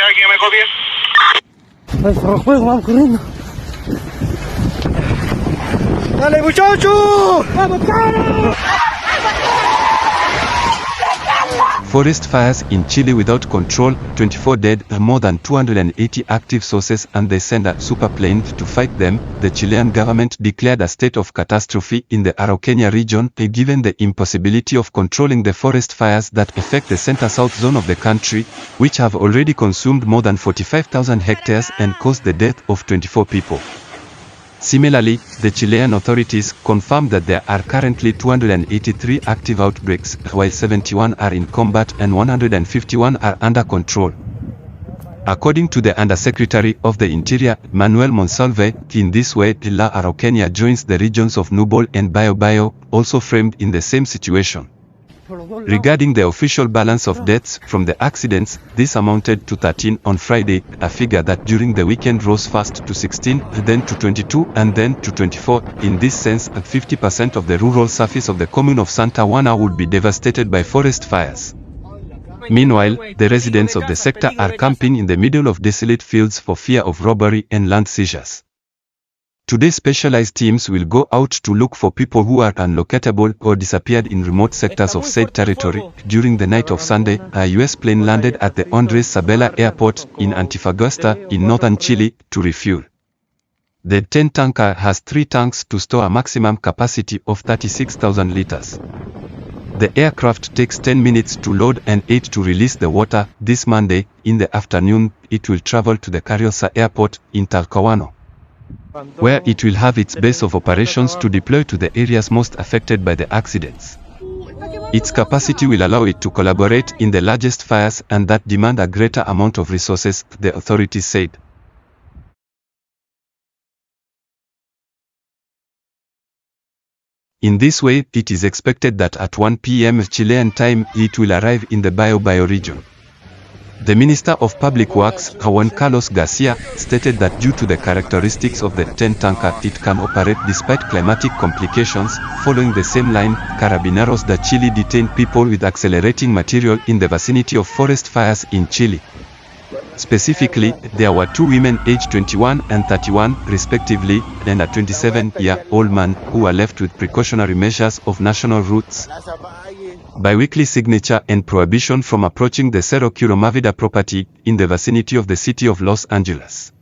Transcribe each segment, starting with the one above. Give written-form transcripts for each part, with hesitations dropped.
alguien me copie? Vamos corriendo. ¡Dale, muchachos! ¡Vamos, cara! Forest fires in Chile without control, 24 dead, more than 280 active sources, and they send a super plane to fight them. The Chilean government declared a state of catastrophe in the Araucania region, given the impossibility of controlling the forest fires that affect the center-south zone of the country, which have already consumed more than 45,000 hectares and caused the death of 24 people. Similarly, the Chilean authorities confirmed that there are currently 283 active outbreaks, while 71 are in combat and 151 are under control. According to the Undersecretary of the Interior, Manuel Monsalve, in this way, La Araucania joins the regions of Nubol and Biobío, also framed in the same situation. Regarding the official balance of deaths from the accidents, this amounted to 13 on Friday, a figure that during the weekend rose fast to 16, then to 22, and then to 24. In this sense, 50% of the rural surface of the commune of Santa Juana would be devastated by forest fires. Meanwhile, the residents of the sector are camping in the middle of desolate fields for fear of robbery and land seizures. Today, specialized teams will go out to look for people who are unlocatable or disappeared in remote sectors of said territory. During the night of Sunday, a U.S. plane landed at the Andres Sabella Airport in Antofagasta, in northern Chile, to refuel. The 10 tanker has 3 tanks to store a maximum capacity of 36,000 liters. The aircraft takes 10 minutes to load and 8 to release the water. This Monday, in the afternoon, it will travel to the Carrizosa Airport in Talcahuano, where it will have its base of operations to deploy to the areas most affected by the accidents. Its capacity will allow it to collaborate in the largest fires and that demand a greater amount of resources, the authorities said. In this way, it is expected that at 1 p.m. Chilean time, it will arrive in the Biobío region. The Minister of Public Works, Juan Carlos Garcia, stated that due to the characteristics of the 10 tanker, it can operate despite climatic complications. Following the same line, Carabineros de Chile detained people with accelerating material in the vicinity of forest fires in Chile. Specifically, there were 2 women aged 21 and 31, respectively, and a 27-year-old man who were left with precautionary measures of national routes, biweekly signature and prohibition from approaching the Cerro Curumavida property in the vicinity of the city of Los Angeles.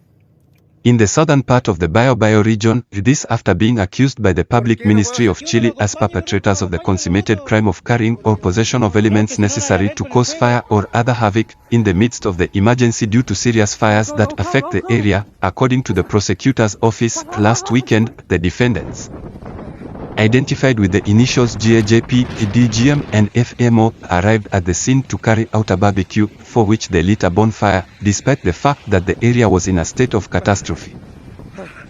In the southern part of the Biobío region, this after being accused by the Public Ministry of Chile as perpetrators of the consummated crime of carrying or possession of elements necessary to cause fire or other havoc in the midst of the emergency due to serious fires that affect the area. According to the prosecutor's office, last weekend, the defendants, identified with the initials GAJP, DGM and FMO, arrived at the scene to carry out a barbecue, for which they lit a bonfire, despite the fact that the area was in a state of catastrophe.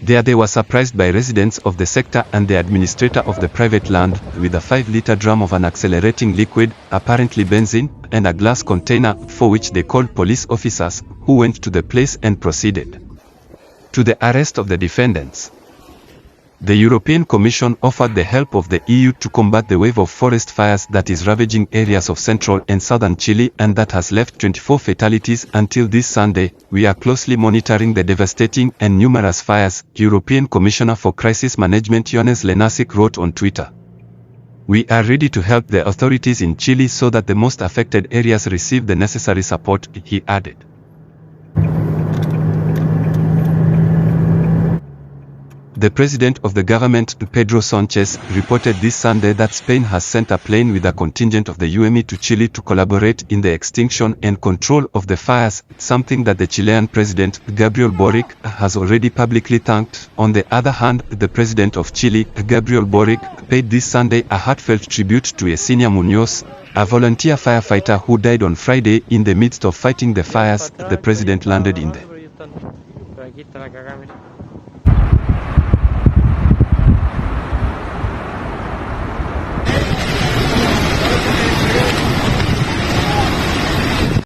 There they were surprised by residents of the sector and the administrator of the private land, with a 5-liter drum of an accelerating liquid, apparently benzene, and a glass container, for which they called police officers, who went to the place and proceeded to the arrest of the defendants. The European Commission offered the help of the EU to combat the wave of forest fires that is ravaging areas of central and southern Chile and that has left 24 fatalities until this Sunday. We are closely monitoring the devastating and numerous fires, European Commissioner for Crisis Management Jonas Lenasic wrote on Twitter. We are ready to help the authorities in Chile so that the most affected areas receive the necessary support, he added. The president of the government, Pedro Sanchez, reported this Sunday that Spain has sent a plane with a contingent of the UME to Chile to collaborate in the extinction and control of the fires, something that the Chilean president, Gabriel Boric, has already publicly thanked. On the other hand, the president of Chile, Gabriel Boric, paid this Sunday a heartfelt tribute to Yesenia Muñoz, a volunteer firefighter who died on Friday in the midst of fighting the fires. The president landed in the